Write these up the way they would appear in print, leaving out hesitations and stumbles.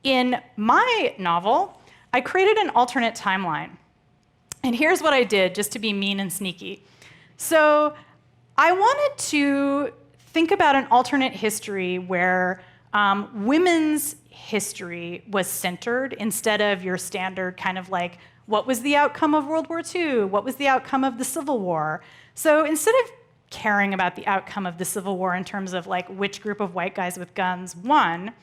in my novel, I created an alternate timeline. And here's what I did, just to be mean and sneaky. So I wanted to think about an alternate history where women's history was centered instead of your standard kind of like, what was the outcome of World War II? What was the outcome of the Civil War? So instead of caring about the outcome of the Civil War in terms of like which group of white guys with guns won,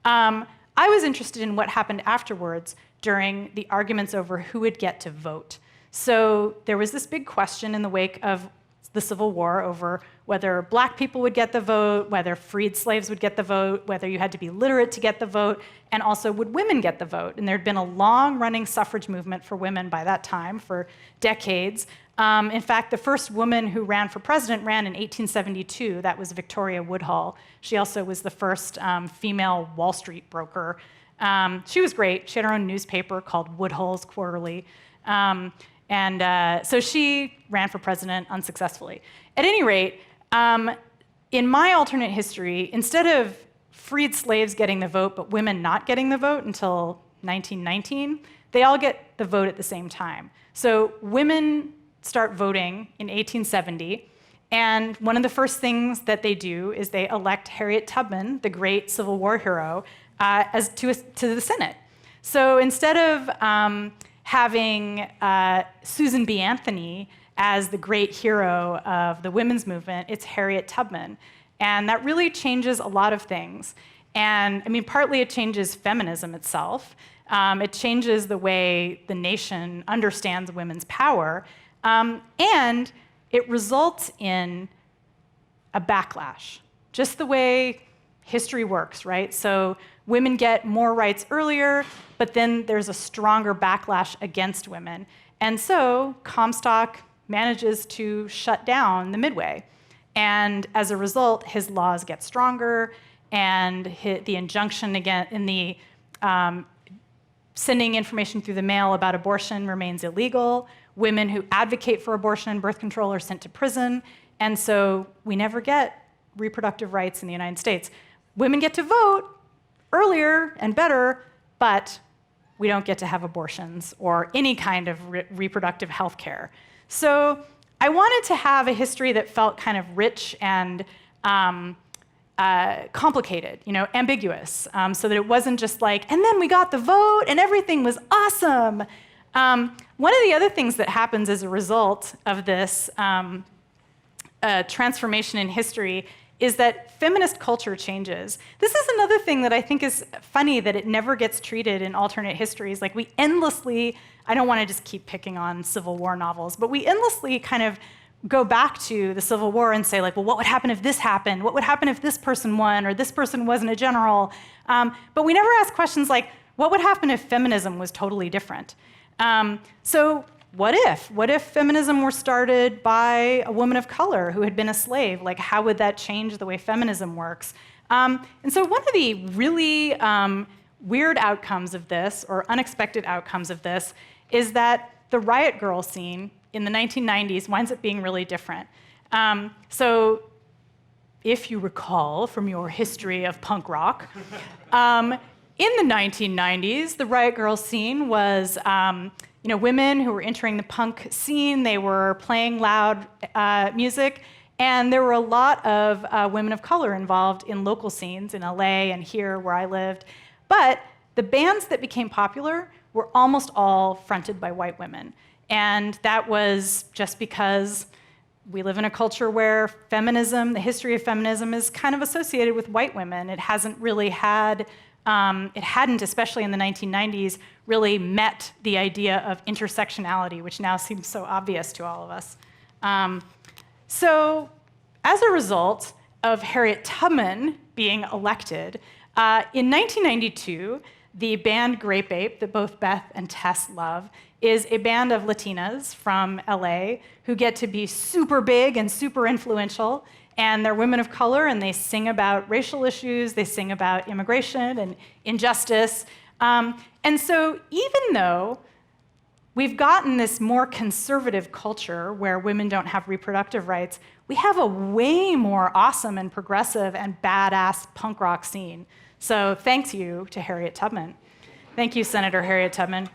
I was interested in what happened afterwards during the arguments over who would get to vote. So there was this big question in the wake of the Civil War over whether black people would get the vote, whether freed slaves would get the vote, whether you had to be literate to get the vote, and also would women get the vote. And there'd been a long-running suffrage movement for women by that time, for decades. In fact, the first woman who ran for president ran in 1872. That was Victoria Woodhull. She also was the first female Wall Street broker. She was great. She had her own newspaper called Woodhull's Quarterly. So she ran for president unsuccessfully. At any rate, in my alternate history, instead of freed slaves getting the vote but women not getting the vote until 1919, they all get the vote at the same time. So women start voting in 1870, and one of the first things that they do is they elect Harriet Tubman, the great Civil War hero, to the Senate. So instead of having Susan B. Anthony as the great hero of the women's movement, it's Harriet Tubman. And that really changes a lot of things. And I mean, partly it changes feminism itself. It changes the way the nation understands women's power. And it results in a backlash, just the way history works, right? So women get more rights earlier, but then there's a stronger backlash against women. And so Comstock manages to shut down the Midway. And as a result, his laws get stronger, and the injunction in the sending information through the mail about abortion remains illegal. Women who advocate for abortion and birth control are sent to prison. And so we never get reproductive rights in the United States. Women get to vote earlier and better, but we don't get to have abortions or any kind of reproductive health care. So I wanted to have a history that felt kind of rich and complicated, ambiguous, so that it wasn't just like, and then we got the vote and everything was awesome. One of the other things that happens as a result of this transformation in history is that feminist culture changes. This is another thing that I think is funny, that it never gets treated in alternate histories. Like we endlessly, I don't want to just keep picking on Civil War novels, but we endlessly kind of go back to the Civil War and say like, well, what would happen if this happened? What would happen if this person won or this person wasn't a general? But we never ask questions like, what would happen if feminism was totally different? So what if? What if feminism were started by a woman of color who had been a slave? Like, how would that change the way feminism works? And so one of the really weird outcomes of this, or unexpected outcomes of this, is that the Riot Grrrl scene in the 1990s winds up being really different. So if you recall from your history of punk rock, in the 1990s, the Riot Grrrl scene was women who were entering the punk scene. They were playing loud music, and there were a lot of women of color involved in local scenes in LA and here where I lived. But the bands that became popular were almost all fronted by white women. And that was just because we live in a culture where feminism, the history of feminism, is kind of associated with white women. It hasn't really had it hadn't, especially in the 1990s, really met the idea of intersectionality, which now seems so obvious to all of us. So as a result of Harriet Tubman being elected, in 1992, the band Grape Ape, that both Beth and Tess love, is a band of Latinas from LA who get to be super big and super influential. And they're women of color, and they sing about racial issues, they sing about immigration and injustice. And so even though we've gotten this more conservative culture where women don't have reproductive rights, we have a way more awesome and progressive and badass punk rock scene. So thanks you to Harriet Tubman. Thank you, Senator Harriet Tubman.